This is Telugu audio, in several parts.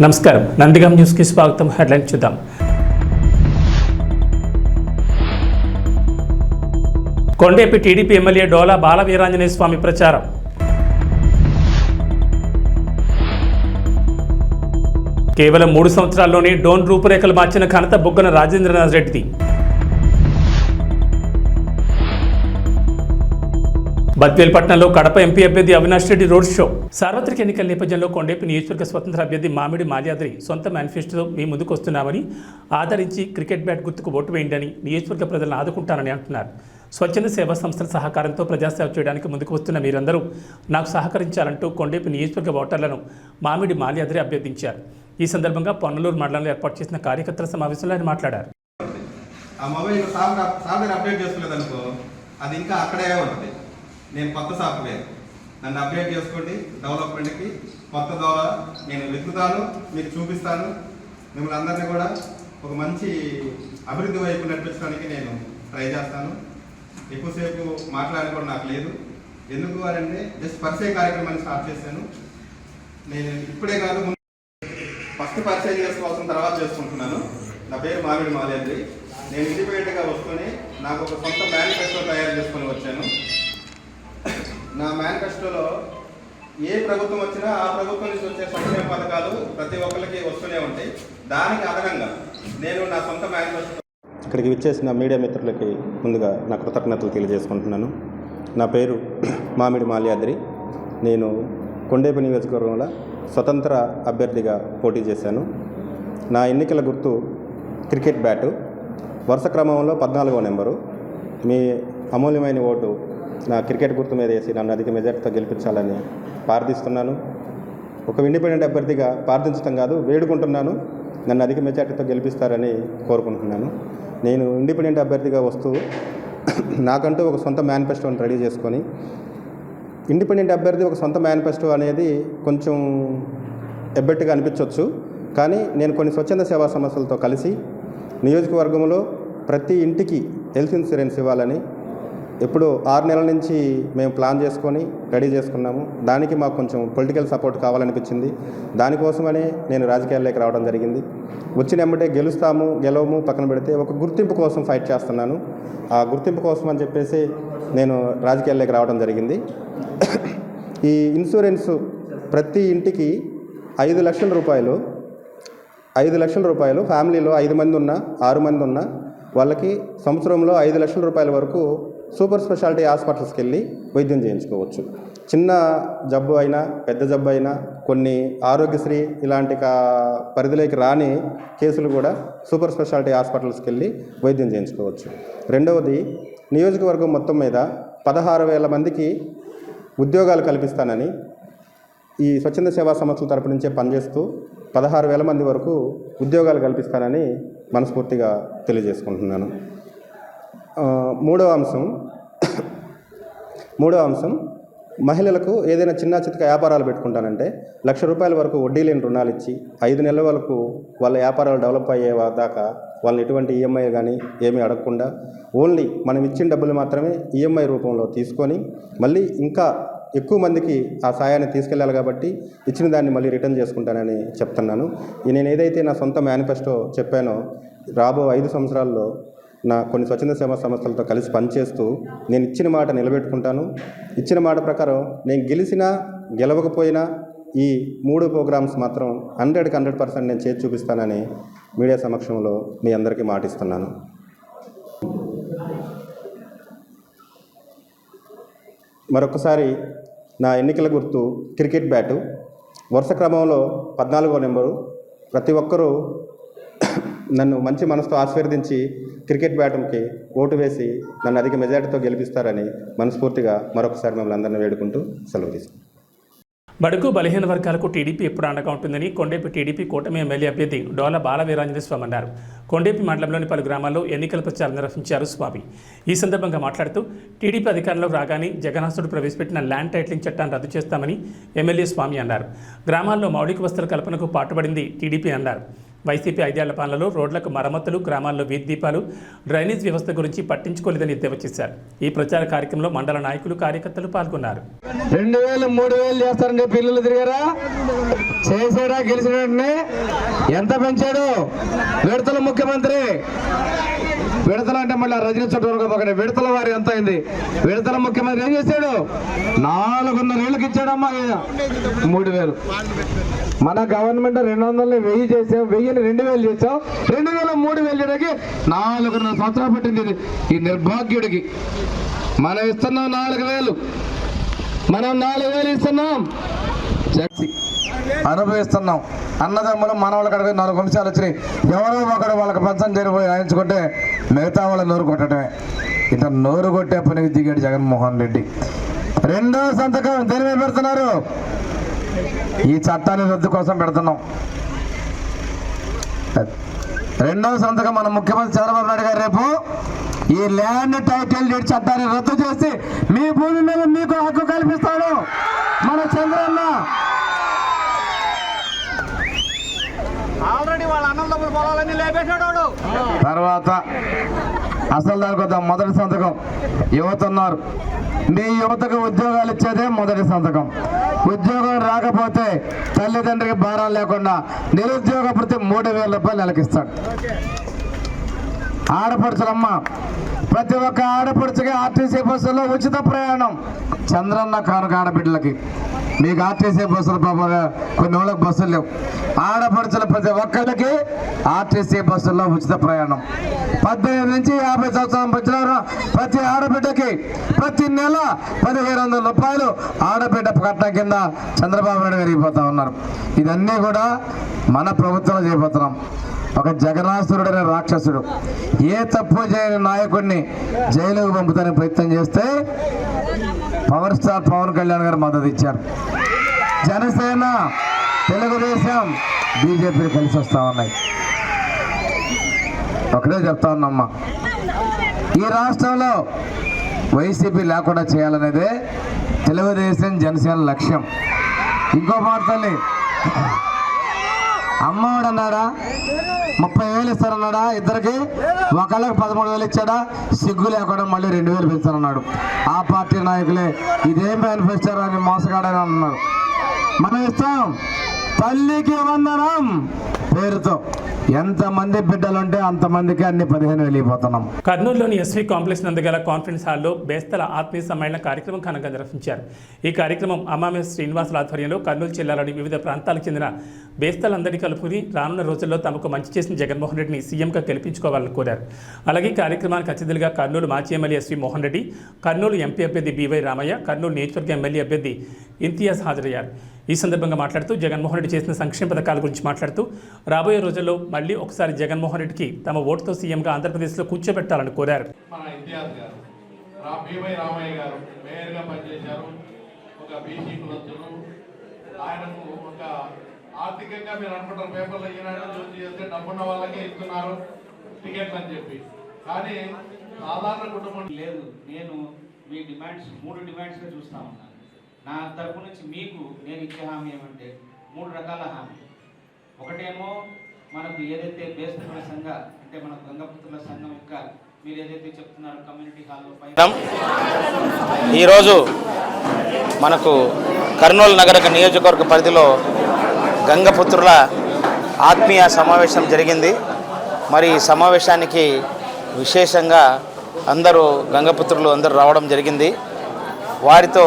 నమస్కారం నందిగాం న్యూస్ కి స్వాగతం. హెడ్లైన్ చూద్దాం. కొండేపి టీడీపీ ఎమ్మెల్యే డోలా బాల వీరాంజనేయ స్వామి ప్రచారం. కేవలం 3 సంవత్సరాల్లోనే డోన్ రూపురేఖలు మార్చిన ఘనత బుగ్గన రాజేంద్రనాథ్ రెడ్డిది. బద్వేల్పట్నంలో కడప ఎంపీ అభ్యర్థి అవినాష్ రెడ్డి రోడ్ షో. సార్వత్రిక ఎన్నికల నేపథ్యంలో కొండేపి నియోజకవర్గ స్వతంత్ర అభ్యర్థి మామిడి మాల్యాద్రి సొంత మేనిఫెస్టోతో మీ ముందుకు వస్తున్నామని, ఆదరించి క్రికెట్ బ్యాట్ గుర్తుకు ఓటు వేయండి, నియోజకవర్గ ప్రజలను ఆదుకుంటానని అంటున్నారు. స్వచ్ఛంద సేవా సంస్థల సహకారంతో ప్రజాసేవ చేయడానికి ముందుకు వస్తున్న మీరందరూ నాకు సహకరించాలంటూ కొండేపి నియోజకవర్గ ఓటర్లను మామిడి మాల్యాద్రి అభ్యర్థించారు. ఈ సందర్భంగా పొన్నలూరు మండలంలో ఏర్పాటు చేసిన కార్యకర్తల సమావేశంలో ఆయన మాట్లాడారు. అది ఇంకా అక్కడే ఉంటుంది. నేను కొత్త సాఫ్ట్వేర్ నన్ను అప్డేట్ చేసుకోండి. డెవలప్మెంట్కి కొత్త ద్వారా నేను వెతుకుతాను, మీకు చూపిస్తాను. మిమ్మల్ని అందరినీ కూడా ఒక మంచి అభివృద్ధి వైపు నడిపించడానికి నేను ట్రై చేస్తాను. ఎక్కువసేపు మాట్లాడి కూడా నాకు లేదు. ఎందుకు అంటే జస్ట్ పరిచయ కార్యక్రమాన్ని స్టార్ట్ చేశాను. నేను ఇప్పుడే కాదు, ఫస్ట్ పరిచయం చేసుకోవాల్సిన తర్వాత చేసుకుంటున్నాను. నా పేరు మామిడి మాల్యాద్రి. నేను ఇండిపెండెంట్గా వస్తూనే నాకు ఒక సొంత మేనిఫెస్టో తయారు చేసుకొని వచ్చాను. నా మేనిఫెస్టోలో ఏ ప్రభుత్వం వచ్చినా ఆ ప్రభుత్వం నుంచి వచ్చే సంక్షేమ పథకాలు ప్రతి ఒక్కరికి వస్తూనే ఉంటాయి. దానికి అదనంగా నేను నా సొంత మేనిఫెస్టో. ఇక్కడికి విచ్చేసిన మీడియా మిత్రులకి ముందుగా నా కృతజ్ఞతలు తెలియజేసుకుంటున్నాను. నా పేరు మామిడి మాల్యాద్రి. నేను కొండేపి నియోజకవర్గంలో స్వతంత్ర అభ్యర్థిగా పోటీ చేశాను. నా ఎన్నికల గుర్తు క్రికెట్ బ్యాటు. వరుస క్రమంలో 14వ నెంబరు. మీ అమూల్యమైన ఓటు నా క్రికెట్ గుర్తు మీద వేసి నన్ను అధిక మెజార్టీతో గెలిపించాలని ప్రార్థిస్తున్నాను. ఒక ఇండిపెండెంట్ అభ్యర్థిగా ప్రార్థించడం కాదు, వేడుకుంటున్నాను. నన్ను అధిక మెజార్టీతో గెలిపిస్తారని కోరుకుంటున్నాను. నేను ఇండిపెండెంట్ అభ్యర్థిగా వస్తూ నాకంటూ ఒక సొంత మేనిఫెస్టోని రెడీ చేసుకొని, ఇండిపెండెంట్ అభ్యర్థి ఒక సొంత మేనిఫెస్టో అనేది కొంచెం ఎబ్బెట్టుగా అనిపించవచ్చు. కానీ నేను కొన్ని స్వచ్ఛంద సేవా సంస్థలతో కలిసి నియోజకవర్గంలో ప్రతి ఇంటికి హెల్త్ ఇన్సూరెన్స్ ఇవ్వాలని ఎప్పుడు 6 నెలల నుంచి మేము ప్లాన్ చేసుకొని రెడీ చేసుకున్నాము. దానికి మాకు కొంచెం పొలిటికల్ సపోర్ట్ కావాలనిపించింది. దానికోసమనే నేను రాజకీయాల్లోకి రావడం జరిగింది. వచ్చిన ఎమ్మటే గెలుస్తాము గెలవము పక్కన పెడితే ఒక గుర్తింపు కోసం ఫైట్ చేస్తున్నాను. ఆ గుర్తింపు కోసం అని చెప్పేసి నేను రాజకీయాల్లోకి రావడం జరిగింది. ఈ ఇన్సూరెన్స్ ప్రతి ఇంటికి 5 లక్షల రూపాయలు, 5 లక్షల రూపాయలు ఫ్యామిలీలో 5 మంది ఉన్నా 6 మంది ఉన్నా వాళ్ళకి సంవత్సరంలో 5 లక్షల రూపాయల వరకు సూపర్ స్పెషాలిటీ హాస్పిటల్స్కి వెళ్ళి వైద్యం చేయించుకోవచ్చు. చిన్న జబ్బు అయినా పెద్ద జబ్బు అయినా కొన్ని ఆరోగ్యశ్రీ ఇలాంటి పరిధిలోకి రాని కేసులు కూడా సూపర్ స్పెషాలిటీ హాస్పిటల్స్కి వెళ్ళి వైద్యం చేయించుకోవచ్చు. రెండవది, నియోజకవర్గం మొత్తం మీద 16,000 మందికి ఉద్యోగాలు కల్పిస్తానని ఈ స్వచ్ఛంద సేవా సంస్థల తరపు నుంచే పనిచేస్తూ 16,000 మంది వరకు ఉద్యోగాలు కల్పిస్తానని మనస్ఫూర్తిగా తెలియజేసుకుంటున్నాను. మూడవ అంశం మహిళలకు ఏదైనా చిన్న చితక వ్యాపారాలు పెట్టుకుంటానంటే 1,00,000 రూపాయల వరకు వడ్డీ లేని రుణాలు ఇచ్చి 5 నెలల వరకు వాళ్ళ వ్యాపారాలు డెవలప్ అయ్యే దాకా వాళ్ళని ఎటువంటి ఈఎంఐ కానీ ఏమీ అడగకుండా ఓన్లీ మనం ఇచ్చిన డబ్బులు మాత్రమే ఈఎంఐ రూపంలో తీసుకొని మళ్ళీ ఇంకా ఎక్కువ మందికి ఆ సాయాన్ని తీసుకెళ్ళాలి కాబట్టి ఇచ్చిన దాన్ని మళ్ళీ రిటర్న్ చేసుకుంటానని చెప్తున్నాను. నేను ఏదైతే నా సొంత మేనిఫెస్టో చెప్పానో రాబో 5 సంవత్సరాల్లో నా కొన్ని స్వచ్ఛంద సేవా సంస్థలతో కలిసి పనిచేస్తూ నేను ఇచ్చిన మాట నిలబెట్టుకుంటాను. ఇచ్చిన మాట ప్రకారం నేను గెలిచినా గెలవకపోయినా ఈ 3 ప్రోగ్రామ్స్ మాత్రం 100కి 100% నేను చేసి చూపిస్తానని మీడియా సమక్షంలో మీ అందరికీ మాటిస్తున్నాను. మరొకసారి నా ఎన్నికల గుర్తు క్రికెట్ బ్యాటు. వరుస క్రమంలో 14వ నెంబరు. ప్రతి ఒక్కరూ నన్ను మంచి మనసుతో ఆశీర్వదించి క్రికెట్ బ్యాట్కి ఓటు వేసి నన్ను అధిక మెజార్టీతో గెలిపిస్తారని మనస్ఫూర్తిగా మరొకసారి మిమ్మల్ని అందరినీ వేడుకుంటూ సెలవు తీసుకుంటాను. బడుగు బలహీన వర్గాలకు టీడీపీ ఎప్పుడు అండగా ఉంటుందని కొండేపి టీడీపీ కూటమి ఎమ్మెల్యే అభ్యర్థి డోలా బాల వీరాంజనేయ స్వామి అన్నారు. కొండేపి మండలంలోని పలు గ్రామాల్లో ఎన్నికల ప్రచారం నిర్వహించారు స్వామి. ఈ సందర్భంగా మాట్లాడుతూ టీడీపీ అధికారంలోకి రాగానే జగన్నాథుడు ప్రవేశపెట్టిన ల్యాండ్ టైటిలింగ్ చట్టాన్ని రద్దు చేస్తామని ఎమ్మెల్యే స్వామి అన్నారు. గ్రామాల్లో మౌలిక వసతుల కల్పనకు పాటుపడింది టీడీపీ అన్నారు. వైసీపీ 5 ఏళ్ల పాలనలో రోడ్లకు మరమ్మతులు, గ్రామాల్లో వీధి దీపాలు, డ్రైనేజ్ వ్యవస్థ గురించి పట్టించుకోలేదని ఎద్దేవా చేశారు. ఈ ప్రచార కార్యక్రమంలో మండల నాయకులు, కార్యకర్తలు పాల్గొన్నారు. 2000, 3000 చేస్తారని పిల్లలు తిరిగారా చేశారు. చూసారా గెలిచిన వెంటనే ఎంత పెంచాడు విడతల ముఖ్యమంత్రి. విడతల అంటే మళ్ళీ రజనీ చట్టం విడతల వారి ఎంత అయింది. విడతల ముఖ్యమంత్రి ఏం చేశాడు? 4.5 ఏళ్ళకి ఇచ్చాడమ్మా 3,000. మన గవర్నమెంట్ 200 1000 చేసాం, 1000ని 2,000 చేసాం. 2,000 3,000 చేయడానికి 4.5 సంవత్సరాలు పట్టింది ఈ నిర్భాగ్యుడికి. మనం ఇస్తున్నాం 4,000, మనం 4,000 ఇస్తున్నాం, అనుభవిస్తున్నాం. అన్నదమ్ములు మనవాళ్ళ కడిగి 4 నిమిషాలు వచ్చినాయి. ఎవరో ఒకడు వాళ్ళకి పంచం జరిపోయి రాయించుకుంటే మిగతా వాళ్ళ నోరు కొట్టడమే. ఇట్లా నోరు కొట్టే పనికి దిగాడు జగన్మోహన్ రెడ్డి. రెండో సంతకం దేని మీద పెడుతున్నారు? ఈ చట్టాన్ని రద్దు కోసం పెడుతున్నాం. రెండో సంతకం మన ముఖ్యమంత్రి చంద్రబాబు నాయుడు గారు రేపు ఈ ల్యాండ్ టైటిల్ డీడ్ చట్టాన్ని రద్దు చేసి మీ భూమి మీద మీకు హక్కు కల్పిస్తాడు మన చంద్రన్న. తర్వాత అసలు దానికి వద్దాం. మొదటి సంతకం యువత ఉన్నారు. మీ యువతకు ఉద్యోగాలు ఇచ్చేదే మొదటి సంతకం. ఉద్యోగం రాకపోతే తల్లిదండ్రికి భారం లేకుండా నిరుద్యోగ భృతి 3,000 రూపాయలు నెలకిస్తాడు. ఆడపడుచులమ్మ, ప్రతి ఒక్క ఆడపడుచుకి ఆర్టీసీ బస్సులో ఉచిత ప్రయాణం. చంద్రన్న కానుక ఆడబిడ్డలకి. మీకు ఆర్టీసీ బస్సులు పాప కొన్ని వాళ్ళకి బస్సులు లేవు. ఆడపడుచుల ప్రతి ఒక్కరికి ఆర్టీసీ బస్సుల్లో ఉచిత ప్రయాణం. 18 నుంచి 50 సంవత్సరాల మధ్యలో ప్రతి ఆడబిడ్డకి ప్రతి నెల 1,500 రూపాయలు ఆడబిడ్డ కట్నం కింద చంద్రబాబు నాయుడు పెరిగిపోతా ఉన్నారు. ఇదన్నీ కూడా మన ప్రభుత్వంలో చేయబోతున్నాం. ఒక జగన్నాసురుడు అనే రాక్షసుడు ఏ తప్పు చేయని నాయకుడిని జైలుకు పంపుతానికి ప్రయత్నం చేస్తే పవర్ స్టార్ పవన్ కళ్యాణ్ గారు మద్దతు ఇచ్చారు. జనసేన, తెలుగుదేశం, బీజేపీలు కలిసి వస్తా ఉన్నాయి. ఒకటే చెప్తా ఉన్నామ్మా, ఈ రాష్ట్రంలో వైసీపీ లేకుండా చేయాలనేదే తెలుగుదేశం జనసేన లక్ష్యం. ఇంకో మాట తల్లి, అమ్మఒడు అన్నాడా 30,000 ఇస్తారన్నాడా? ఇద్దరికి ఒకళ్ళకి 13,000 ఇచ్చాడా? సిగ్గు లేకుండా మళ్ళీ 2,000 పెంచారన్నాడు. ఆ పార్టీ నాయకులే ఇదే మేనిఫెస్టో అని మోసగాడని అన్నారు. మనం ఇస్తాం తల్లికి వందనం పేరుతో. ఎంతమంది బిడ్డలుంటే అంతమందికి అన్ని 15,000 వెళ్ళిపోతున్నాం. కర్నూలులోని ఎస్వి కాంప్లెక్స్ నందుగల కాన్ఫరెన్స్ హాల్లో బేస్తల ఆత్మీయ సమ్మేళన కార్యక్రమం ఘనంగా నిర్వహించారు. ఈ కార్యక్రమం అమ్మామె శ్రీనివాసుల ఆధ్వర్యంలో కర్నూలు జిల్లాలోని వివిధ ప్రాంతాలకు చెందిన బేస్తలందరినీ కలుపుకుని రానున్న రోజుల్లో తమకు మంచి చేసిన జగన్మోహన్ రెడ్డిని సీఎంగా గెలిపించుకోవాలని కోరారు. అలాగే కార్యక్రమానికి అతిథులుగా కర్నూలు మాజీ ఎమ్మెల్యే ఎస్వి మోహన్ రెడ్డి, కర్నూలు ఎంపీ అభ్యర్థి బీవై రామయ్య, కర్నూలు నియోజకవర్గ ఎమ్మెల్యే అభ్యర్థి ఇంతియాజ్ హాజరయ్యారు. ఈ సందర్భంగా మాట్లాడుతూ జగన్మోహన్ రెడ్డి చేసిన సంక్షేమ పథకాల గురించి మాట్లాడుతూ రాబోయే రోజుల్లో మళ్ళీ ఒకసారి జగన్మోహన్ రెడ్డికి తమ ఓటుతో సీఎంగా ఆంధ్రప్రదేశ్లో కూర్చోబెట్టాలని కోరారు. మన ఇంతియాజ్ గారు, బీవై రామయ్య గారు మేయర్గా పనిచేశారు. ఒక బీసీ కులస్తులు. ఆయనకు ఒక ఆర్థికంగా మీరు అనుకుంటారు పేపర్లో ఈనాడు చూసి చేస్తే డబ్బున్న వాళ్ళకే ఇస్తున్నారు టికెట్లు అని చెప్పి. కానీ సాధారణ కుటుంబం లేదు. నేను మీ డిమాండ్స్ 3 డిమాండ్స్గా చూస్తా ఉన్నాను. నా తరపు నుంచి మీకు నేను ఇచ్చే హామీ ఏమంటే 3 రకాల హామీ. ఒకటేమో మనకు ఏదైతే బేస్తల సంఘ అంటే మన గంగపుత్రుల సంఘం యొక్క మీరు ఏదైతే చెప్తున్నారో కమ్యూనిటీ హాల్లో ఈరోజు మనకు కర్నూలు నగర నియోజకవర్గ పరిధిలో గంగపుత్రుల ఆత్మీయ సమావేశం జరిగింది. మరి ఈ సమావేశానికి విశేషంగా అందరూ గంగపుత్రులు అందరూ రావడం జరిగింది. వారితో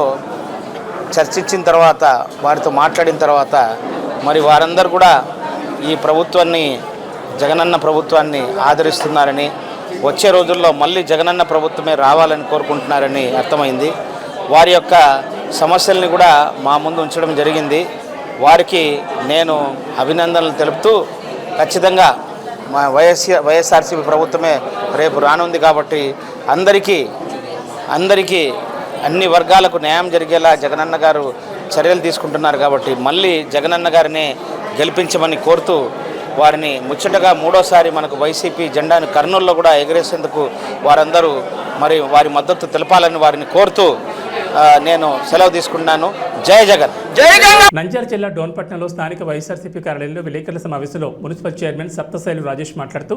చర్చించిన తర్వాత, వారితో మాట్లాడిన తర్వాత మరి వారందరూ కూడా ఈ ప్రభుత్వాన్ని, జగనన్న ప్రభుత్వాన్ని ఆదరిస్తున్నారని, వచ్చే రోజుల్లో మళ్ళీ జగనన్న ప్రభుత్వమే రావాలని కోరుకుంటున్నారని అర్థమైంది. వారి యొక్క సమస్యల్ని కూడా మా ముందు ఉంచడం జరిగింది. వారికి నేను అభినందనలు తెలుపుతూ ఖచ్చితంగా మా వైఎస్ఆర్సీపీ ప్రభుత్వమే రేపు రానుంది కాబట్టి అందరికీ అన్ని వర్గాలకు న్యాయం జరిగేలా జగనన్న గారు చర్యలు తీసుకుంటున్నారు కాబట్టి మళ్ళీ జగనన్న గారిని గెలిపించమని కోరుతూ వారిని ముచ్చటగా 3వసారి మనకు వైసీపీ జెండాను కర్నూలులో కూడా ఎగరేసేందుకు వారందరూ మరి వారి మద్దతు తెలపాలని వారిని కోరుతూ నేను సెలవు తీసుకున్నాను. జై జగన్. జై జగన్. నంద్యాల జిల్లా డోన్పట్నంలో స్థానిక వైఎస్ఆర్సీపీ కార్యాలయంలో విలేకరుల సమావేశంలో మున్సిపల్ చైర్మన్ సప్తశైలు రాజేష్ మాట్లాడుతూ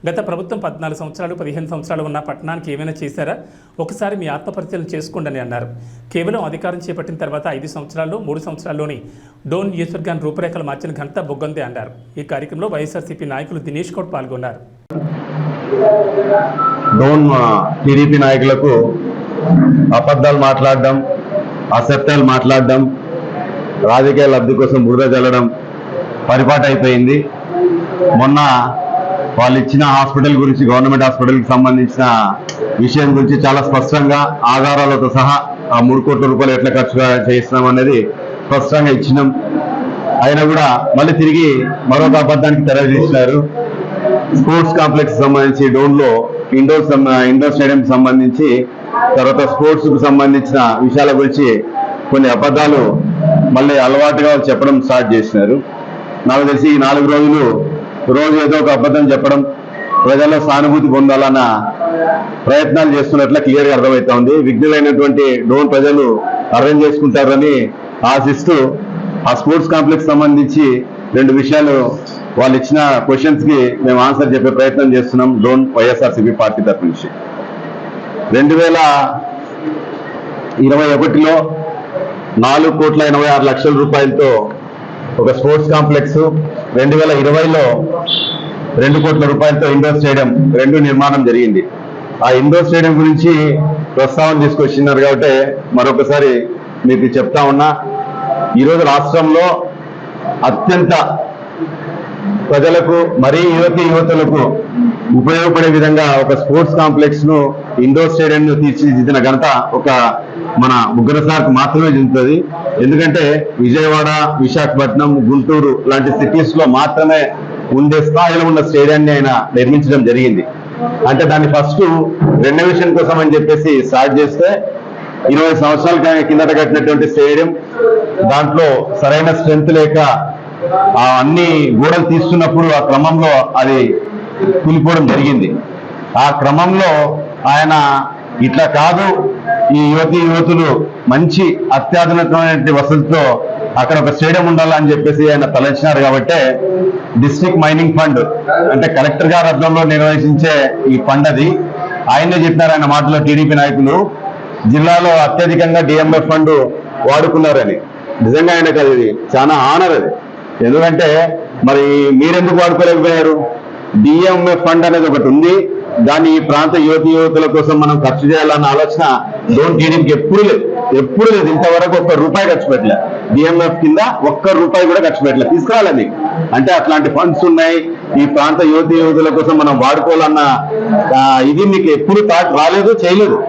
గత ప్రభుత్వం 14 సంవత్సరాలు 15 సంవత్సరాలు ఉన్న పట్టణానికి ఏమైనా చేశారా, ఒకసారి మీ ఆత్మపరిశీలన చేసుకోండి అన్నారు. కేవలం అధికారం చేపట్టిన తర్వాత 5 సంవత్సరాల్లో 3 సంవత్సరాల్లోని డోన్ నియోజకవర్గాన్ని రూపురేఖలు మార్చిన ఘనత బొగ్గొందే అన్నారు. ఈ కార్యక్రమంలో వైఎస్ఆర్సీపీ నాయకులు దినేష్ గౌడ్ పాల్గొన్నారు. డోన్ టీడీపీ నాయకులకు అబద్ధాలు మాట్లాడడం, అసత్యాలు మాట్లాడడం, రాజకీయ లబ్ధి కోసం బురద చల్లడం పరిపాటు అయిపోయింది. మొన్న వాళ్ళు ఇచ్చిన హాస్పిటల్ గురించి, గవర్నమెంట్ హాస్పిటల్కి సంబంధించిన విషయం గురించి చాలా స్పష్టంగా ఆధారాలతో సహా ఆ 3 కోట్ల రూపాయలు ఎట్లా ఖర్చు చేస్తున్నాం అనేది స్పష్టంగా ఇచ్చినాం. అయినా కూడా మళ్ళీ తిరిగి మరొక అబద్ధానికి తెరదీసినారు. స్పోర్ట్స్ కాంప్లెక్స్ సంబంధించి డోన్లో ఇండోర్ స్టేడియం సంబంధించి, తర్వాత స్పోర్ట్స్కు సంబంధించిన విషయాల గురించి కొన్ని అబద్ధాలు మళ్ళీ అలవాటుగా చెప్పడం స్టార్ట్ చేసినారు. నాకు తెలిసి ఈ 4 రోజులు రోజు ఏదో ఒక అబద్ధం చెప్పడం, ప్రజల్లో సానుభూతి పొందాలన్న ప్రయత్నాలు చేస్తున్నట్ల క్లియర్గా అర్థమవుతా ఉంది. విఘ్నులైనటువంటి డోన్ ప్రజలు అర్థం చేసుకుంటారని ఆశిస్తూ ఆ స్పోర్ట్స్ కాంప్లెక్స్ సంబంధించి 2 విషయాలు వాళ్ళు ఇచ్చిన క్వశ్చన్స్కి మేము ఆన్సర్ చెప్పే ప్రయత్నం చేస్తున్నాం. డోన్ వైఎస్ఆర్సీపీ పార్టీ తరఫు నుంచి 2021లో 4,86,00,000 రూపాయలతో ఒక స్పోర్ట్స్ కాంప్లెక్స్, 2020లో 2 కోట్ల రూపాయలతో ఇండోర్ స్టేడియం 2 నిర్మాణం జరిగింది. ఆ ఇండోర్ స్టేడియం గురించి ప్రస్తావన తీసుకొచ్చినారు కాబట్టి మరొకసారి మీకు చెప్తా ఉన్నా. ఈరోజు రాష్ట్రంలో అత్యంత ప్రజలకు, మరీ యువతులకు ఉపయోగపడే విధంగా ఒక స్పోర్ట్స్ కాంప్లెక్స్ ను, ఇండోర్ స్టేడియం ను తీర్చిదిద్దిన ఘనత ఒక మన ముగ్గురు సార్కు మాత్రమే చెందుతుంది. ఎందుకంటే విజయవాడ, విశాఖపట్నం, గుంటూరు లాంటి సిటీస్ లో మాత్రమే ఉండే స్థాయిలో ఉన్న స్టేడియాన్ని ఆయన నిర్మించడం జరిగింది. అంటే దాన్ని ఫస్ట్ రెనోవేషన్ కోసం అని చెప్పేసి స్టార్ట్ చేస్తే 20 సంవత్సరాల కిందట కట్టినటువంటి స్టేడియం, దాంట్లో సరైన స్ట్రెంత్ లేక అన్ని గోడలు తీస్తున్నప్పుడు ఆ క్రమంలో అది కూలిపోవడం జరిగింది. ఆ క్రమంలో ఆయన ఇట్లా కాదు, ఈ యువతులు మంచి అత్యాధునికమైన వసతితో అక్కడ ఒక స్టేడియం ఉండాలని చెప్పేసి ఆయన తలంచినారు. కాబట్టి డిస్ట్రిక్ట్ మైనింగ్ ఫండ్ అంటే కలెక్టర్ గారి అర్థంలో నిర్వహించే ఈ ఫండ్ అది. ఆయనే చెప్పినారు ఆయన మాటలో, టీడీపీ నాయకులు జిల్లాలో అత్యధికంగా డిఎంఎఫ్ ఫండ్ వాడుకున్నారని. నిజంగా ఆయనకు అది చాలా ఆనర్ అది. ఎందుకంటే మరి మీరెందుకు వాడుకోలేకపోయారు? డిఎంఎఫ్ ఫండ్ అనేది ఒకటి ఉంది, దాన్ని ఈ ప్రాంత యువతుల కోసం మనం ఖర్చు చేయాలన్న ఆలోచన డోన్ టీడీపీకి ఎప్పుడు లేదు. ఇంతవరకు ₹1 ఖర్చు పెట్టలే. డిఎంఎఫ్ కింద ₹1 కూడా ఖర్చు పెట్టలే. తీసుకురాలని అంటే అట్లాంటి ఫండ్స్ ఉన్నాయి. ఈ ప్రాంత యువతుల కోసం మనం వాడుకోవాలన్న ఇది మీకు ఎప్పుడు థాట్ రాలేదు, చేయలేదు.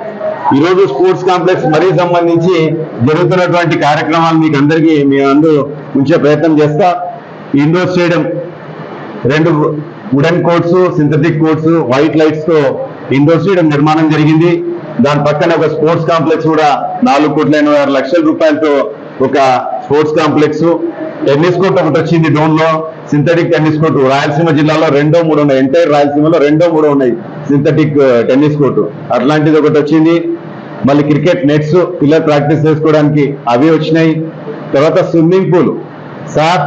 ఈరోజు స్పోర్ట్స్ కాంప్లెక్స్ మరీ సంబంధించి జరుగుతున్నటువంటి కార్యక్రమాలు మీకు అందరికీ మీ అందరూ ఉంచే ప్రయత్నం చేస్తా. Indoor stadium 2 wooden courts, synthetic courts, white lights తో ఇండోర్ స్టేడియం నిర్మాణం జరిగింది. దాని పక్కన ఒక స్పోర్ట్స్ కాంప్లెక్స్ కూడా 4,86,00,000 రూపాయలతో ఒక స్పోర్ట్స్ కాంప్లెక్స్. టెన్నిస్ కోర్ట్ ఒకటి వచ్చింది డోన్ లో, సింథటిక్ టెన్నిస్ కోర్టు. రాయలసీమ జిల్లాలో 2, 3 ఉన్నాయి. ఎంటైర్ రాయలసీమలో 2, 3 ఉన్నాయి సింథటిక్ టెన్నిస్ కోర్టు. అట్లాంటిది ఒకటి వచ్చింది. మళ్ళీ క్రికెట్ నెట్స్ పిల్లలు ప్రాక్టీస్ చేసుకోవడానికి అవి వచ్చినాయి. తర్వాత స్విమ్మింగ్ పూల్ సార్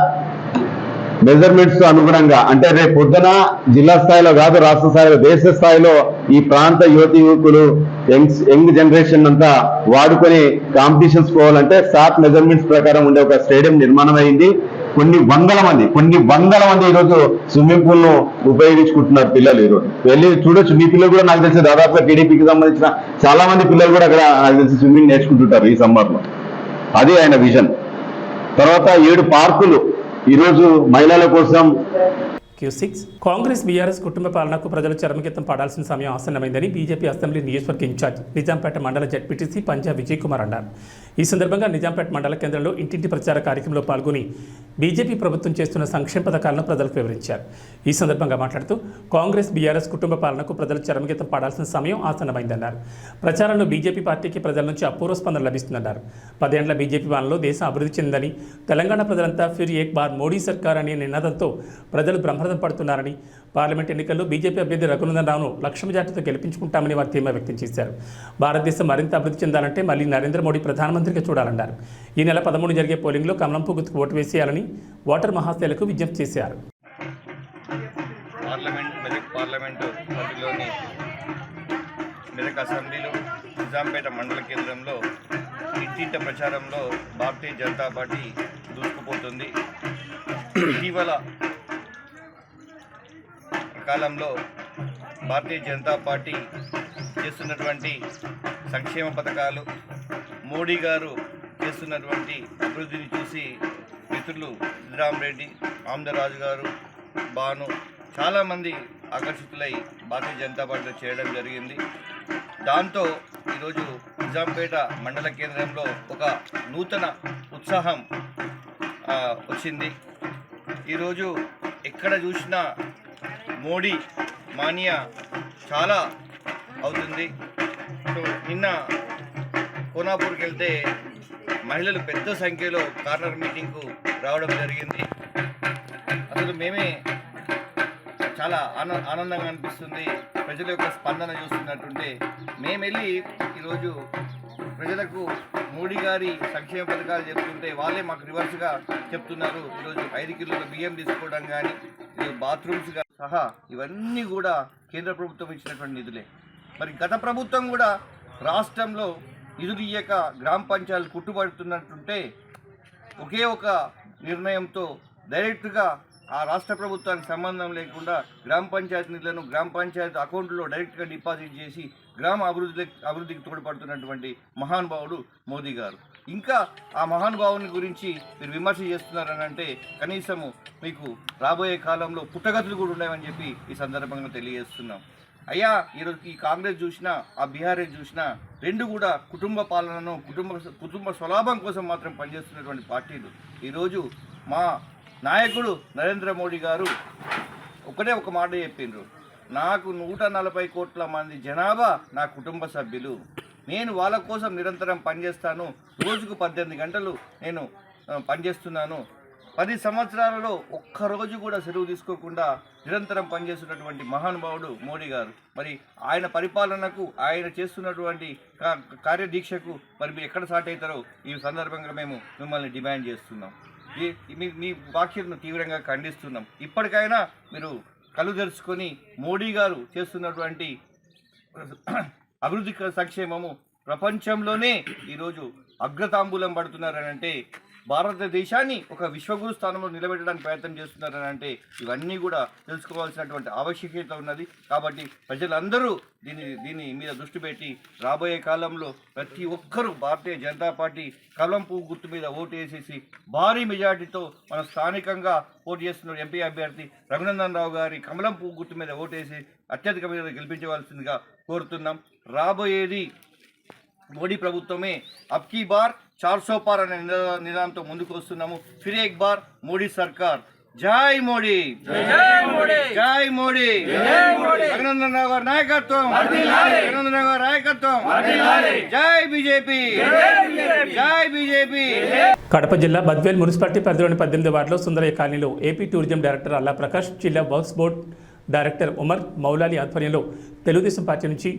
మెజర్మెంట్స్ అనుగుణంగా, అంటే రేపు పొద్దున జిల్లా స్థాయిలో కాదు, రాష్ట్ర స్థాయిలో, దేశ స్థాయిలో ఈ ప్రాంత యువకులు, యంగ్ జనరేషన్ అంతా వాడుకొని కాంపిటీషన్స్ పోవాలంటే సాట్ మెజర్మెంట్స్ ప్రకారం ఉండే ఒక స్టేడియం నిర్మాణం అయింది. కొన్ని వందల మంది ఈరోజు స్విమ్మింగ్ పూల్ ను ఉపయోగించుకుంటున్నారు పిల్లలు. ఈరోజు వెళ్ళి చూడొచ్చు. మీ పిల్లలు కూడా నాకు తెలిసి దాదాపుగా టీడీపీకి సంబంధించిన చాలా మంది పిల్లలు కూడా అక్కడ నాకు తెలిసి స్విమ్మింగ్ నేర్చుకుంటుంటారు ఈ సమ్మర్ లో. అది ఆయన విజన్. తర్వాత 7 పార్కులు ఈరోజు మహిళల కోసం. Q6 కాంగ్రెస్ బీఆర్ఎస్ కుటుంబ పాలనకు ప్రజలు చరమగీతం పాడాల్సిన సమయం ఆసన్నమైందని బీజేపీ అసెంబ్లీ నియోజకవర్గ ఇన్ఛార్జ్ నిజాంపేట మండల జడ్పీటీసీ పంజా విజయ్ కుమార్ అన్నారు. ఈ సందర్భంగా నిజాంపేట మండల కేంద్రంలో ఇంటింటి ప్రచార కార్యక్రమంలో పాల్గొని బీజేపీ ప్రభుత్వం చేస్తున్న సంక్షేమ పథకాలను ప్రజలకు వివరించారు. ఈ సందర్భంగా మాట్లాడుతూ కాంగ్రెస్ బీఆర్ఎస్ కుటుంబ పాలనకు ప్రజలు చరమగీతం పాడాల్సిన సమయం ఆసన్నమైందన్నారు. ప్రచారంలో బీజేపీ పార్టీకి ప్రజల నుంచి అపూర్వ స్పందన లభిస్తుందన్నారు. 10 ఏళ్ల బీజేపీ పాలనలో దేశం అభివృద్ధి చెందిందని, తెలంగాణ ప్రజలంతా ఫిర్ ఏక్ బార్ మోడీ సర్కార్ అనే నినాదంతో ప్రజలు బ్రహ్మ బ్రహ్మరథం పడుతున్నారని, పార్లమెంట్ ఎన్నికల్లో బీజేపీ అభ్యర్థి రఘునందన్ రావును లక్ష మెజార్టీతో గెలిపించుకుంటామని వారు ధీమా వ్యక్తం చేశారు. భారతదేశం మరింత అభివృద్ధి చెందాలంటే మళ్ళీ నరేంద్ర మోడీ ప్రధానమంత్రిగా చూడాలన్నారు. ఈ నెల 13 జరిగే పోలింగ్లో కమలంపు గుర్తుకు ఓటు వేసేయాలని ఓటర్ మహాశైలకు విజ్ఞప్తి చేశారు. మెదక్ పార్లమెంటు పరిధిలోని మెదక్ అసెంబ్లీలో నిజాంపేట మండల కేంద్రంలో ఇంటింట ప్రచారంలో భారతీయ జనతా పార్టీ దూసుకుపోతుంది. ఇటీవల కాలంలో భారతీయ జనతా పార్టీ చేస్తున్నటువంటి సంక్షేమ పథకాలు, మోడీ గారు చేస్తున్నటువంటి అభివృద్ధిని చూసి మిత్రులు సిద్ధరామ్ రెడ్డి, ఆమ్దరాజు గారు, బాను చాలామంది ఆకర్షితులై భారతీయ జనతా పార్టీలో చేయడం జరిగింది. దాంతో ఈరోజు నిజాంపేట మండల కేంద్రంలో ఒక నూతన ఉత్సాహం వచ్చింది. ఈరోజు ఎక్కడ చూసినా మోడీ మానియా చాలా అవుతుంది. సో నిన్న కోనాపూర్కి వెళ్తే మహిళలు పెద్ద సంఖ్యలో కార్నర్ మీటింగ్కు రావడం జరిగింది. అసలు మేమే చాలా ఆనందంగా అనిపిస్తుంది. ప్రజల యొక్క స్పందన చూస్తున్నట్టుంటే మేము వెళ్ళి ఈరోజు ప్రజలకు మోడీ గారి సంక్షేమ పథకాలు చెప్తుంటే వాళ్ళే మాకు రివర్స్గా చెప్తున్నారు. ఈరోజు 5 కిలోల బియ్యం తీసుకోవడం కానీ, బాత్రూమ్స్ సహా ఇవన్నీ కూడా కేంద్ర ప్రభుత్వం ఇచ్చినటువంటి నిధులే. మరి గత ప్రభుత్వం కూడా రాష్ట్రంలో నిధులు ఇయ్యక గ్రామ పంచాయతీలు కుట్టుబడుతున్నట్టుంటే ఒకే ఒక నిర్ణయంతో డైరెక్ట్గా ఆ రాష్ట్ర ప్రభుత్వానికి సంబంధం లేకుండా గ్రామ పంచాయతీ నిధులను గ్రామ పంచాయతీ అకౌంట్లో డైరెక్ట్గా డిపాజిట్ చేసి గ్రామ అభివృద్ధికి తోడ్పడుతున్నటువంటి మహానుభావుడు మోదీ గారు. ఇంకా ఆ మహానుభావుని గురించి మీరు విమర్శ చేస్తున్నారని అంటే కనీసము మీకు రాబోయే కాలంలో పుట్టగతులు కూడా ఉండవని చెప్పి ఈ సందర్భంగా తెలియజేస్తున్నాం. అయ్యా, ఈరోజు ఈ కాంగ్రెస్ చూసినా, ఆ బీఆర్ఎస్ చూసినా రెండు కూడా కుటుంబ పాలనను, కుటుంబ స్వలాభం కోసం మాత్రం పనిచేస్తున్నటువంటి పార్టీలు. ఈరోజు మా నాయకుడు నరేంద్ర మోడీ గారు ఒకటే ఒక మాట చెప్పిండ్రు, నాకు 140 కోట్ల మంది జనాభా నా కుటుంబ సభ్యులు, నేను వాళ్ళ కోసం నిరంతరం పనిచేస్తాను, రోజుకు 18 గంటలు నేను పనిచేస్తున్నాను. 10 సంవత్సరాలలో ఒక్కరోజు కూడా సెలవు తీసుకోకుండా నిరంతరం పనిచేస్తున్నటువంటి మహానుభావుడు మోడీ గారు. మరి ఆయన పరిపాలనకు, ఆయన చేస్తున్నటువంటి కార్యదీక్షకు మరి మీరు ఎక్కడ సాటి అవుతారో ఈ సందర్భంగా మేము మిమ్మల్ని డిమాండ్ చేస్తున్నాం. మీ వ్యాఖ్యలను తీవ్రంగా ఖండిస్తున్నాం. ఇప్పటికైనా మీరు కళ్ళు తెరుచుకొని మోడీ గారు చేస్తున్నటువంటి అభివృద్ధి సంక్షేమము ప్రపంచంలోనే ఈరోజు అగ్రతాంబూలం పడుతున్నారని అంటే, భారతదేశాన్ని ఒక విశ్వగురు స్థానంలో నిలబెట్టడానికి ప్రయత్నం చేస్తున్నారని అంటే ఇవన్నీ కూడా తెలుసుకోవాల్సినటువంటి ఆవశ్యకత ఉన్నది. కాబట్టి ప్రజలందరూ దీని మీద దృష్టి పెట్టి రాబోయే కాలంలో ప్రతి ఒక్కరూ భారతీయ జనతా పార్టీ కమలం పువ్వు గుర్తు మీద ఓటు వేసేసి భారీ మెజార్టీతో మన స్థానికంగా పోటీ చేస్తున్న ఎంపీ అభ్యర్థి రఘునందన్ రావు గారి కమలం పువ్వు గుర్తు మీద ఓటు వేసి అత్యధిక మీద గెలిపించవలసిందిగా కోరుతున్నాం. రాబోయేది మోడీ ప్రభుత్వమే. అబ్కీ బార్ 400 పార్ అనే నినాదంతో ముందుకు వస్తున్నాము. ఫిర్ ఏక్ బార్ మోడీ సర్కార్. జై మోడీ, జై మోడీ, రఘునందన్ రావు గారి నాయకత్వం, రఘునందన్ రావు గారి నాయకత్వం. జై బీజేపీ, జై బీజేపీ. కడప జిల్లా బద్వేల్ మున్సిపాలిటీ పరిధిలోని 18వ వార్డులో సుందరయ్య కాలనీలో ఏపీ టూరిజం డైరెక్టర్ అల్లా ప్రకాష్, జిల్లా works board director Umar Moula Ali ఆధ్వర్యంలో తెలుగుదేశం పార్టీ నుంచి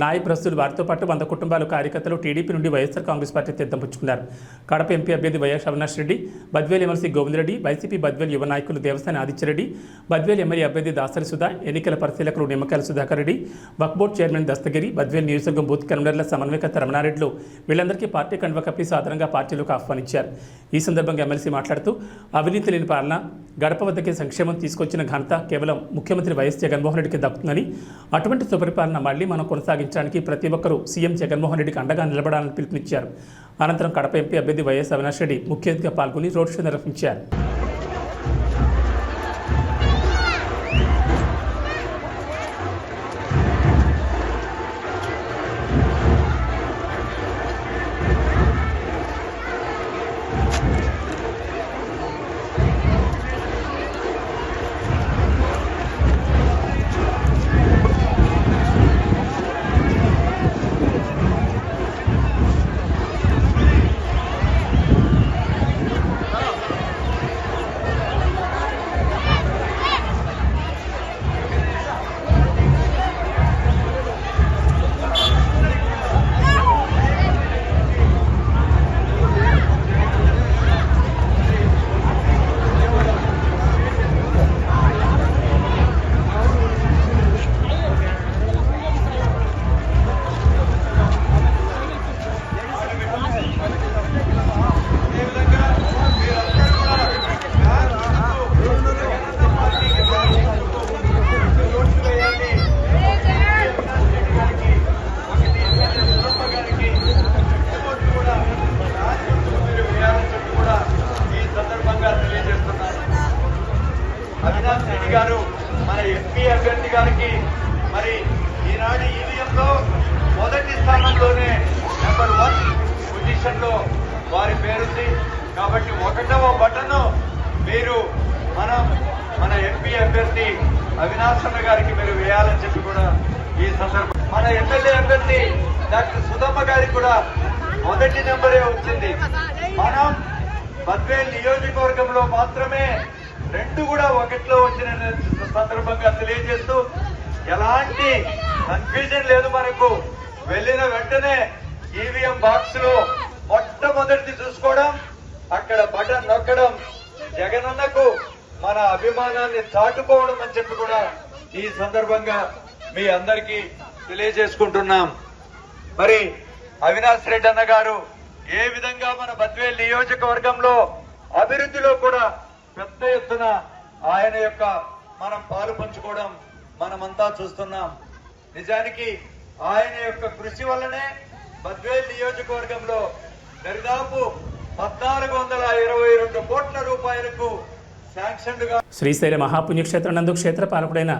నాయ ప్రస్తులు వారితో పాటు 100 కుటుంబాలు కార్యకర్తలు టీడీపీ నుండి వైఎస్ఆర్ కాంగ్రెస్ పార్టీ తీర్థం పుచ్చుకున్నారు. కడప ఎంపీ అభ్యర్థి YS Avinash Reddy, Badvel MLC Govinda Reddy, YCP Badvel యువ నాయకులు దేవస్థాని ఆదిత్యరెడ్డి, బద్వేల్ ఎమ్మెల్యే అభ్యర్థి దాసరి సుధా, ఎన్నికల పరిశీలకులు నిమ్మకాయల సుధాకర్ రెడ్డి, వక్ఫ్ బోర్డు చైర్మన్ దస్తగిరి, బద్వేల్ నియోజకవర్గం బూత్ కన్వీనర్ల సమన్వయకర్త రమణారెడ్డిలు వీళ్ళందరికీ పార్టీ కండువా కప్పి సాధారణంగా పార్టీలోకి ఆహ్వానించారు. ఈ సందర్భంగా ఎమ్మెల్సీ మాట్లాడుతూ అవినీతి లేని పాలన, గడప వద్దకే సంక్షేమం తీసుకొచ్చిన ఘనత కేవలం ముఖ్యమంత్రి వైఎస్ జగన్మోహన్ రెడ్డికి దక్కుతుందని, అటువంటి సుపరిపాలన మళ్లీ మనం కొనసాగించడానికి ప్రతి ఒక్కరూ సీఎం జగన్మోహన్ రెడ్డికి అండగా నిలబడాలని పిలుపునిచ్చారు. అనంతరం కడప ఎంపీ అభ్యర్థి వైఎస్ అవినాష్ రెడ్డి ముఖ్య అతిథిగా పాల్గొని రోడ్ షో నిర్వహించారు. అవినాష్ రెడ్డి గారు మన ఎంపీ అభ్యర్థి గారికి మరి ఈనాడు ఈవీఎంలో మొదటి స్థానంలోనే నెంబర్ 1 పొజిషన్లో వారి పేరుంది. కాబట్టి 1వ బటన్ మీరు మన ఎంపీ అభ్యర్థి అవినాష్ అన్న గారికి మీరు వేయాలని చెప్పి కూడా ఈ సందర్భం మన ఎమ్మెల్యే అభ్యర్థి డాక్టర్ సుధమ్మ గారికి కూడా మొదటి నెంబరే వచ్చింది. మనం బద్వేల్ నియోజకవర్గంలో మాత్రమే 2 కూడా 1లో వచ్చిన సందర్భంగా తెలియజేస్తూ ఎలాంటి కన్ఫ్యూజన్ లేదు. మనకు వెళ్ళిన వెంటనే ఈవీఎం బాక్స్ లో మొట్టమొదటిది చూసుకోవడం, అక్కడ బటన్ నొక్కడం, జగనన్నకు మన అభిమానాన్ని చాటుకోవడం అని చెప్పి కూడా ఈ సందర్భంగా మీ అందరికీ తెలియజేసుకుంటున్నాం. మరి అవినాష్ రెడ్డి అన్న గారు ఏ విధంగా మన బద్వేల్ నియోజకవర్గంలో అభివృద్ధిలో కూడా పెద్ద ఎత్తున ఆయన యొక్క మనం పాలు పంచుకోవడం మనమంతా చూస్తున్నాం. నిజానికి ఆయన యొక్క కృషి వల్లనే బద్వేల్ నియోజకవర్గంలో దరిదాపు 1422 కోట్ల రూపాయలకు శాంక్షన్గా శ్రీశైల మహాపుణ్యక్షేత్రం నందు క్షేత్ర పాలకుడైన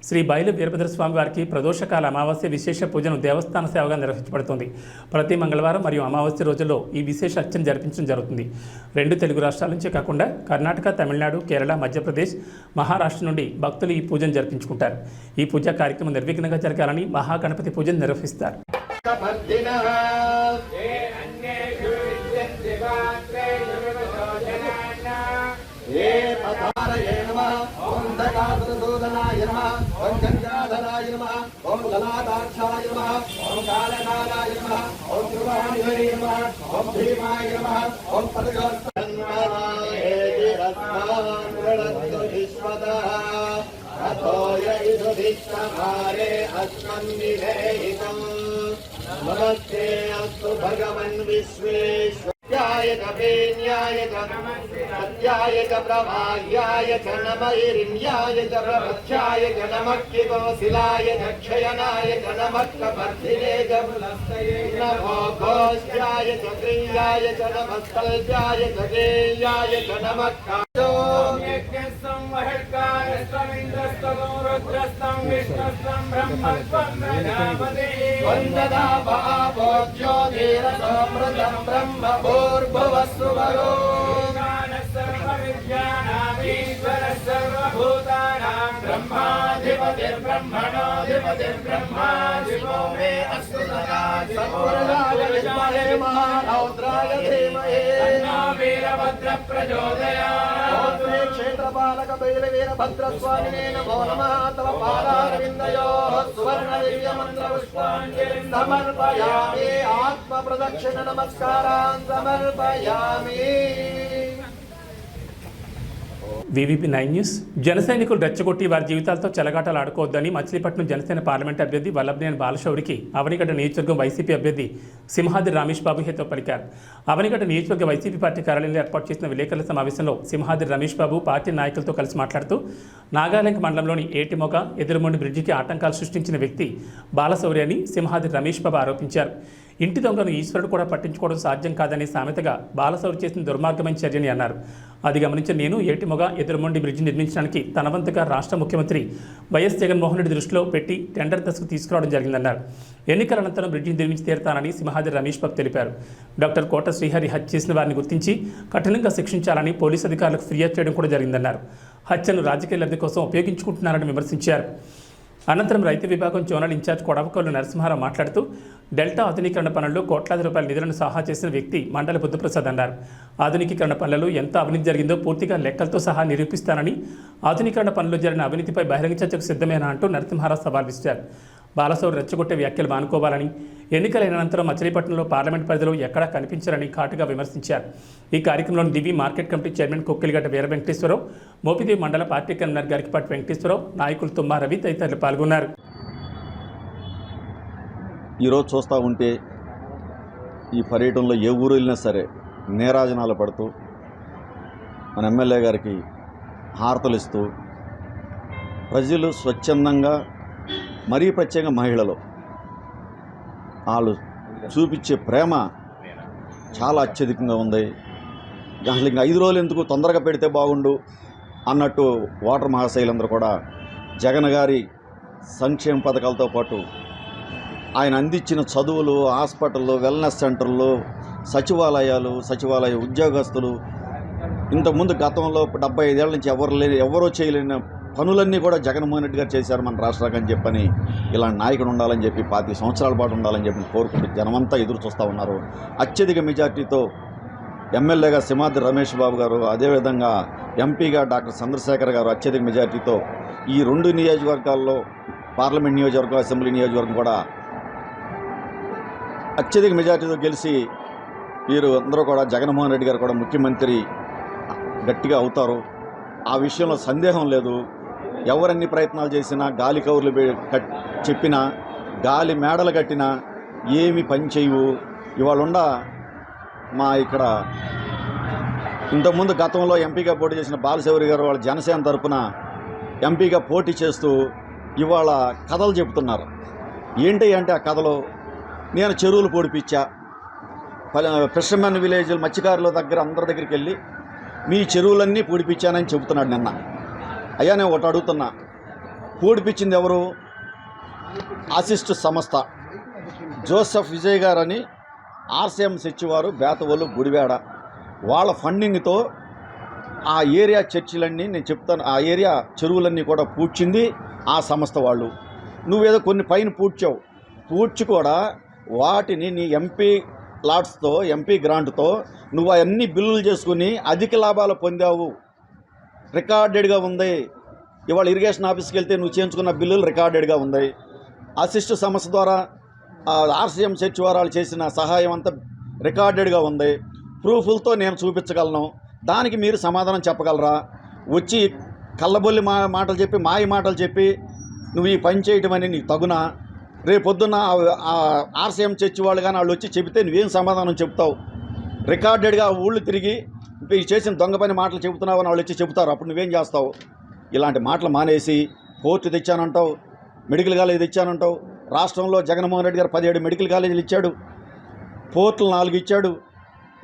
శ్రీ బయలు వీరభద్ర స్వామి వారికి ప్రదోషకాల అమావాస్య విశేష పూజను దేవస్థాన సేవగా నిర్వహించబడుతుంది. ప్రతి మంగళవారం మరియు అమావాస్య రోజుల్లో ఈ విశేష అర్చన జరిపించడం జరుగుతుంది. 2 తెలుగు రాష్ట్రాల నుంచే కాకుండా కర్ణాటక, తమిళనాడు, కేరళ, మధ్యప్రదేశ్, మహారాష్ట్ర నుండి భక్తులు ఈ పూజను జరిపించుకుంటారు. ఈ పూజా కార్యక్రమం నిర్విఘ్నంగా జరగాలని మహాగణపతి పూజను నిర్వహిస్తారు. सूदनाय नमः ओम गंगाधराय नमः ओम ललाटाक्षाय नमः ओम कालकालाय नमः ओम ध्रुवाय नमः ओम भीमाय नमः ओम पदगोत्तन्नाय रत्नामृतु विश्वतः अथोय इदुदिष्टभारे अस्मन्निधेहितम् नमस्ते अस्तु भगवन् विश्वेश्वराय कपेन्याय सत्याय च प्रभायाय च नमैरिण्याय च प्रवध्याय च नमः किकोशिलाय च क्षयनाय च नमः कपर्धिने च नमो घोष्याय च क्रियाय च नमः कल्प्याय च गेयाय च नमः वन्दना भावोज्यो धीरसोमृतं ब्रह्म भूर्भुवस्सुवरो सर्वविद्यानामीश्वरः सर्वभूतानां ब्रह्माधिपतिर्ब्रह्मणोऽधिपतिर्ब्रह्मा शिवो मे अस्तु सदा सत्पुरुषाय विद्महे महारौद्राय धीमहि तन्नो वीरभद्रः प्रचोदयात् श्री क्षेत्रपालक वीरभद्रस्वामिने नमो नमः तव पादारविन्दयोः सुवर्णदिव्यमन्त्रपुष्पाञ्जलिं समर्पयामि आत्मप्रदक्षिण नमस्कारान् समर्पयामि. VVP 9 news. జన సైనికులు రెచ్చగొట్టి వారి జీవితాలతో చెలగాటలు ఆడుకోవద్దని మచిలీపట్నం జనసేన పార్లమెంట్ అభ్యర్థి వల్లభనేని బాలశౌరికి అవనిగడ్డ నియోజకవర్గం వైసీపీ అభ్యర్థి సింహాద్రి రమేష్ బాబు హితో పలికారు. అవనిగడ్డ నియోజకవర్గ వైసీపీ పార్టీ కార్యాలయంలో ఏర్పాటు చేసిన విలేకరుల సమావేశంలో సింహాద్రి రమేష్ బాబు పార్టీ నాయకులతో కలిసి మాట్లాడుతూ నాగాలంక మండలంలోని ఏటిమొగ ఎదురుమొండి బ్రిడ్జికి ఆటంకాలు సృష్టించిన వ్యక్తి బాలశౌరి అని సింహాద్రి రమేష్ బాబు ఆరోపించారు. ఇంటి దొంగను ఈశ్వరుడు కూడా పట్టించుకోవడం సాధ్యం కాదనే సామెతగా బాలశౌరి చేసిన దుర్మార్గమైన చర్యని అన్నారు. అది గమనించిన నేను ఏటిమొగ ఎదురుమొండి బ్రిడ్జి నిర్మించడానికి తన వంతుగా రాష్ట్ర ముఖ్యమంత్రి వైఎస్ జగన్మోహన్ రెడ్డి దృష్టిలో పెట్టి టెండర్ దశకు తీసుకురావడం జరిగిందన్నారు. ఎన్నికల అనంతరం బ్రిడ్జిని నిర్మించి తీరుతానని సింహాద్రి రమేష్ బాబు తెలిపారు. డాక్టర్ కోట శ్రీహరి హత్య చేసిన వారిని గుర్తించి కఠినంగా శిక్షించాలని పోలీసు అధికారులకు ఫిర్యాదు చేయడం కూడా జరిగిందన్నారు. హత్యను రాజకీయ లబ్ధి కోసం ఉపయోగించుకుంటున్నారని విమర్శించారు. అనంతరం రైతు విభాగం జోనల్ ఇన్ఛార్జ్ కొడవకొల్లు నరసింహారావు మాట్లాడుతూ డెల్టా ఆధునీకరణ పనుల్లో కోట్లాది రూపాయల నిధులను సహా చేసిన వ్యక్తి మండలి బుద్ధప్రసాద్ అన్నారు. ఆధునీకరణ పనులలో ఎంత అవినీతి జరిగిందో పూర్తిగా లెక్కలతో సహా నిరూపిస్తానని, ఆధునీకరణ పనుల్లో జరిగిన అవినీతిపై బహిరంగ చర్చకు సిద్ధమేనా అంటూ నరసింహారావు సవాల్ విసిరారు. బాలశౌరి రెచ్చగొట్టే వ్యాఖ్యలు మానుకోవాలని, ఎన్నికలైన అనంతరం మచిలీపట్నంలో పార్లమెంట్ పరిధిలో ఎక్కడా కనిపించారని ఘాటుగా విమర్శించారు. ఈ కార్యక్రమంలో దివి మార్కెట్ కమిటీ చైర్మన్ కొక్కిలిగడ్డ వీర వెంకటేశ్వరరావు, మోపిదేవి మండల పార్టీ కన్వీనర్ గారికిపాటి వెంకటేశ్వరరావు, నాయకులు తుమ్మా రవి తదితరులు పాల్గొన్నారు. ఈరోజు చూస్తూ ఉంటే ఈ పర్యటనలో ఏ ఊరు వెళ్ళినా సరే నేరాజనాలు పడుతూ మన ఎమ్మెల్యే గారికి హారతలు ఇస్తూ ప్రజలు స్వచ్ఛందంగా, మరీ ప్రత్యేకంగా మహిళలు వాళ్ళు చూపించే ప్రేమ చాలా అత్యధికంగా ఉంది. అసలు ఇంకా 5 రోజులు ఎందుకు, తొందరగా పెడితే బాగుండు అన్నట్టు ఓటర్ మహాశైలందరూ కూడా జగన్ గారి సంక్షేమ పథకాలతో పాటు ఆయన అందించిన చదువులు, హాస్పిటళ్ళు, వెల్నెస్ సెంటర్లు, సచివాలయ ఉద్యోగస్తులు, ఇంతకుముందు గతంలో 75 ఏళ్ల నుంచి ఎవరూ చేయలేని పనులన్నీ కూడా జగన్మోహన్ రెడ్డి గారు చేశారు మన రాష్ట్రానికి అని చెప్పని, ఇలాంటి నాయకుడు ఉండాలని చెప్పి 25 సంవత్సరాల పాటు ఉండాలని చెప్పి కోరుకుంటూ జనమంతా ఎదురు చూస్తూ ఉన్నారు. అత్యధిక మెజార్టీతో ఎమ్మెల్యేగా సింహాద్రి రమేష్ బాబు గారు, అదేవిధంగా ఎంపీగా డాక్టర్ చంద్రశేఖర్ గారు అత్యధిక మెజార్టీతో ఈ 2 నియోజకవర్గాల్లో పార్లమెంట్ నియోజకవర్గం, అసెంబ్లీ నియోజకవర్గం కూడా అత్యధిక మెజార్టీతో గెలిచి వీరు అందరూ కూడా జగన్మోహన్ రెడ్డి గారు కూడా ముఖ్యమంత్రి గట్టిగా అవుతారు. ఆ విషయంలో సందేహం లేదు. ఎవరన్ని ప్రయత్నాలు చేసినా, గాలి కౌర్లు చెప్పినా, గాలి మేడలు కట్టినా ఏమి పని చేయవు. ఇవాళ మా ఇక్కడ ఇంతకుముందు గతంలో ఎంపీగా పోటీ చేసిన బాలశౌరి గారు వాళ్ళ జనసేన తరపున ఎంపీగా పోటీ చేస్తూ ఇవాళ కథలు చెబుతున్నారు. ఏంటి అంటే ఆ కథలో నేను చెరువులు పొడిపించా, ఫిషర్మెన్ విలేజ్ మత్స్యకారుల దగ్గర అందరి దగ్గరికి వెళ్ళి మీ చెరువులన్నీ పూడిపించానని చెబుతున్నాడు నిన్న. అయ్యా నేను ఒకటి అడుగుతున్నా, పూడిపించింది ఎవరు? అసిస్ట్ సంస్థ జోసెఫ్ విజయ్ గారని ఆర్సీఎం సచివారు బేతవోలు గుడివాడ వాళ్ళ ఫండింగ్తో ఆ ఏరియా చర్చిలన్నీ నేను చెప్తాను, ఆ ఏరియా చెరువులన్నీ కూడా పూడ్చింది ఆ సంస్థ వాళ్ళు. నువ్వేదో కొన్ని పైన పూడ్చి కూడా వాటిని నీ ఎంపీ లాట్స్తో, ఎంపీ గ్రాంట్తో నువ్వు అవన్నీ బిల్లులు చేసుకుని అధిక లాభాలు పొందావు. రికార్డెడ్గా ఉంది. ఇవాళ ఇరిగేషన్ ఆఫీస్కి వెళ్తే నువ్వు చేయించుకున్న బిల్లులు రికార్డెడ్గా ఉంది. అసిస్ట్ సంస్థ ద్వారా ఆర్సీఎం సచివారాలు చేసిన సహాయం అంతా రికార్డెడ్గా ఉంది. ప్రూఫ్లతో నేను చూపించగలను. దానికి మీరు సమాధానం చెప్పగలరా? వచ్చి కళ్ళబొల్లి మాటలు చెప్పి, మాయ మాటలు చెప్పి నువ్వు ఈ పని చేయటం అని నీకు తగునా? రేపొద్దున్న ఆర్సీఎం చర్చి వాళ్ళు కానీ వాళ్ళు వచ్చి చెబితే నువ్వేం సమాధానం చెప్తావు? రికార్డెడ్గా ఊళ్ళు తిరిగి చేసిన దొంగ పని మాటలు చెబుతున్నావు అని వాళ్ళు వచ్చి చెబుతారు. అప్పుడు నువ్వేం చేస్తావు? ఇలాంటి మాటలు మానేసి పోర్టు తెచ్చానంటావు, మెడికల్ కాలేజ్ తెచ్చానంటావు. రాష్ట్రంలో జగన్మోహన్ రెడ్డి గారు 17 మెడికల్ కాలేజీలు ఇచ్చాడు, పోర్టులు 4 ఇచ్చాడు.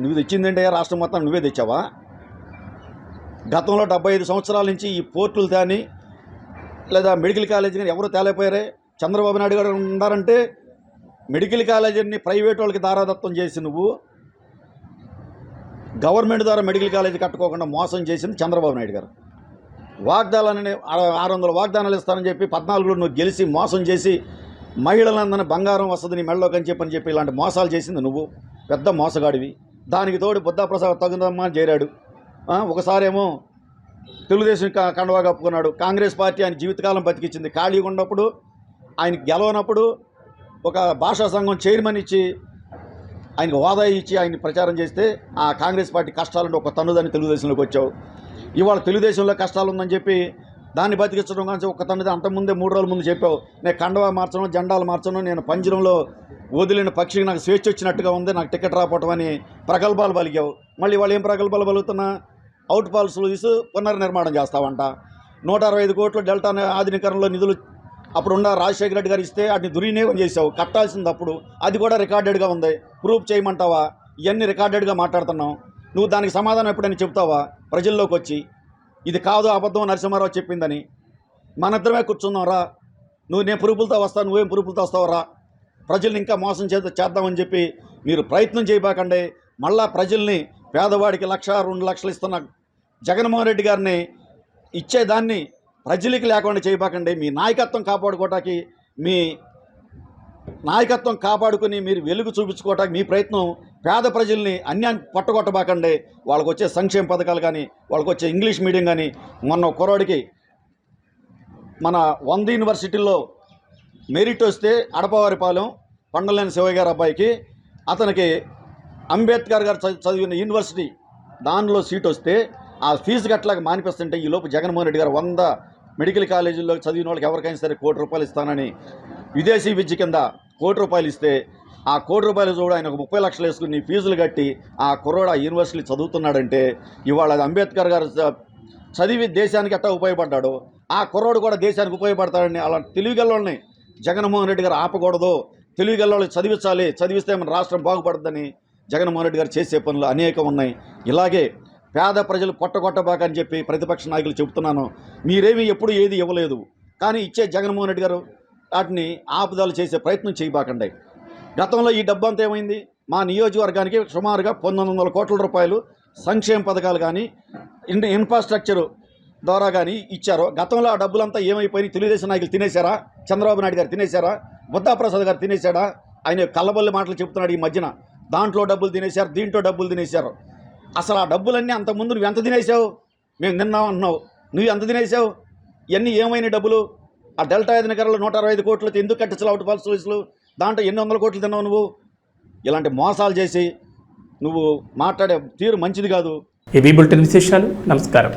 నువ్వు తెచ్చిందంటే రాష్ట్రం మొత్తం నువ్వే తెచ్చావా? గతంలో 75 సంవత్సరాల నుంచి ఈ పోర్టులు కానీ లేదా మెడికల్ కాలేజీ కానీ ఎవరు తేలేపోయారే? చంద్రబాబు నాయుడు గారు ఉన్నారంటే మెడికల్ కాలేజీని ప్రైవేట్ వాళ్ళకి దారాదత్తం చేసి నువ్వు గవర్నమెంట్ ద్వారా మెడికల్ కాలేజీ కట్టుకోకుండా మోసం చేసింది చంద్రబాబు నాయుడు గారు. వాగ్దానాలని 600 వాగ్దానాలు ఇస్తానని చెప్పి 14లో నువ్వు గెలిచి మోసం చేసి మహిళలందరినీ బంగారం వస్తుంది నీ మెడలోకి అని చెప్పి ఇలాంటి మోసాలు చేసింది నువ్వు. పెద్ద మోసగాడివి. దానికి తోడు బుద్ధాప్రసాద్ తగుదమ్మా చేరాడు. ఒకసారేమో తెలుగుదేశం కండవా కప్పుకున్నాడు. కాంగ్రెస్ పార్టీ ఆయన జీవితకాలం బతికించింది. ఖాళీగా ఉన్నప్పుడు ఆయన గెలవనప్పుడు ఒక భాషా సంఘం చైర్మన్ ఇచ్చి ఆయనకు హోదా ఇచ్చి ఆయన ప్రచారం చేస్తే ఆ కాంగ్రెస్ పార్టీ కష్టాలుంటే ఒక తన్నుదని తెలుగుదేశంలోకి వచ్చావు. ఇవాళ తెలుగుదేశంలో కష్టాలు ఉందని చెప్పి దాన్ని బతికించడం కానీ ఒక తన్నుది అంతకుముందే 3 రోజుల ముందు చెప్పావు. నేను కండవా మార్చను, జెండాలు మార్చను, నేను పంజరంలో వదిలిన పక్షికి నాకు స్వేచ్ఛ వచ్చినట్టుగా ఉంది, నాకు టికెట్ రాపోవటం అని ప్రగల్భాలు పలికావు. మళ్ళీ వాళ్ళు ఏం ప్రగల్భాలు పలుకుతున్నా? అవుట్ పాల్స్ తీసి పునర్నిర్మాణం చేస్తావంట. 165 కోట్లు డెల్టా ఆధునీకరణలో నిధులు అప్పుడున్న రాజశేఖర రెడ్డి గారు ఇస్తే వాటిని దుర్వినియోగం చేసావు. కట్టాల్సింది అప్పుడు అది కూడా రికార్డెడ్గా ఉంది. ప్రూఫ్ చేయమంటావా? ఇవన్నీ రికార్డెడ్గా మాట్లాడుతున్నావు. నువ్వు దానికి సమాధానం ఎప్పుడైనా చెప్తావా ప్రజల్లోకి వచ్చి? ఇది కాదు అబద్ధం నరసింహారావు చెప్పిందని. మనిద్దరమే కూర్చున్నాం రా. నేను ప్రూఫులతో వస్తాను, నువ్వేం ప్రూఫులతో వస్తావు రా. ప్రజల్ని ఇంకా మోసం చేద్దామని చెప్పి మీరు ప్రయత్నం చేయబాకండి. మళ్ళా ప్రజల్ని పేదవాడికి 1,00,000, 2 లక్షలు ఇస్తున్న జగన్మోహన్ రెడ్డి గారిని ఇచ్చేదాన్ని ప్రజలకి లేకుండా చేయబాకండి. మీ నాయకత్వం కాపాడుకోవటానికి, మీ నాయకత్వం కాపాడుకుని మీరు వెలుగు చూపించుకోవటానికి మీ ప్రయత్నం పేద ప్రజల్ని అన్యాయం పట్టగొట్టబాకండి. వాళ్ళకు వచ్చే సంక్షేమ పథకాలు కానీ, వాళ్ళకు వచ్చే ఇంగ్లీష్ మీడియం కానీ, మొన్న కుర్రాడికి మన 100 యూనివర్సిటీల్లో మెరిట్ వస్తే అడపవారిపాలెం పండలేని శివయ్య గారి అబ్బాయికి, అతనికి అంబేద్కర్ గారు చదివిన యూనివర్సిటీ దానిలో సీట్ వస్తే ఆ ఫీజు కట్టలాగా మానిపిస్తుంటే ఈలోపు జగన్మోహన్ రెడ్డి గారు 100 మెడికల్ కాలేజీల్లో చదివిన వాళ్ళకి ఎవరికైనా సరే ₹1 కోటి ఇస్తానని విదేశీ విద్య కింద ₹1 కోటి ఇస్తే ఆ ₹1 కోటి చూడ ఆయన 30 లక్షలు వేసుకుని ఫీజులు కట్టి ఆ కుర్రోడు ఆ యూనివర్సిటీ చదువుతున్నాడంటే ఇవాళ అంబేద్కర్ గారు చదివి దేశానికి ఎట్టా ఉపయోగపడ్డాడు, ఆ కుర్రోడు కూడా దేశానికి ఉపయోగపడతాడని అలా తెలివిగల్లోని జగన్మోహన్ రెడ్డి గారు ఆపకూడదు. తెలివిగల్లోని చదివించాలి, చదివిస్తే మన రాష్ట్రం బాగుపడుతుందని జగన్మోహన్ రెడ్డి గారు చేసే పనులు అనేకం ఉన్నాయి. ఇలాగే పేద ప్రజలు పొట్టగొట్టబాకని చెప్పి ప్రతిపక్ష నాయకులు చెబుతున్నాను. మీరేమీ ఎప్పుడు ఏది ఇవ్వలేదు, కానీ ఇచ్చే జగన్మోహన్ రెడ్డి గారు వాటిని ఆపుదల చేసే ప్రయత్నం చేయబాకండి. గతంలో ఈ డబ్బు అంతా ఏమైంది? మా నియోజకవర్గానికి సుమారుగా 1900 కోట్ల రూపాయలు సంక్షేమ పథకాలు కానీ ఇన్ఫ్రాస్ట్రక్చర్ ద్వారా కానీ ఇచ్చారు. గతంలో ఆ డబ్బులంతా ఏమైపోయి తెలుగుదేశం నాయకులు తినేశారా? చంద్రబాబు నాయుడు గారు తినేశారా? బుద్ధాప్రసాద్ గారు తినేశాడా? ఆయన కళ్ళబొల్లి మాటలు చెప్తున్నాడు ఈ మధ్యన. దాంట్లో డబ్బులు తినేశారు, దీంట్లో డబ్బులు తినేశారు. అసలు ఆ డబ్బులన్నీ అంతకుముందు నువ్వు ఎంత తినేసావు? మేము తిన్నాం అంటున్నావు, నువ్వు ఎంత తినేసావు? ఇవన్నీ ఏమైనా డబ్బులు? ఆ డెల్టా 5 నగరాలు 165 కోట్లతో ఎందుకు కట్టించాలి? అవుట్ పాస్ సర్వీసులు దాంట్లో 800 కోట్లు తిన్నావు నువ్వు. ఇలాంటి మోసాలు చేసి నువ్వు మాట్లాడే తీరు మంచిది కాదు. ఇవి బులెటిన్ విశేషాలు. నమస్కారం.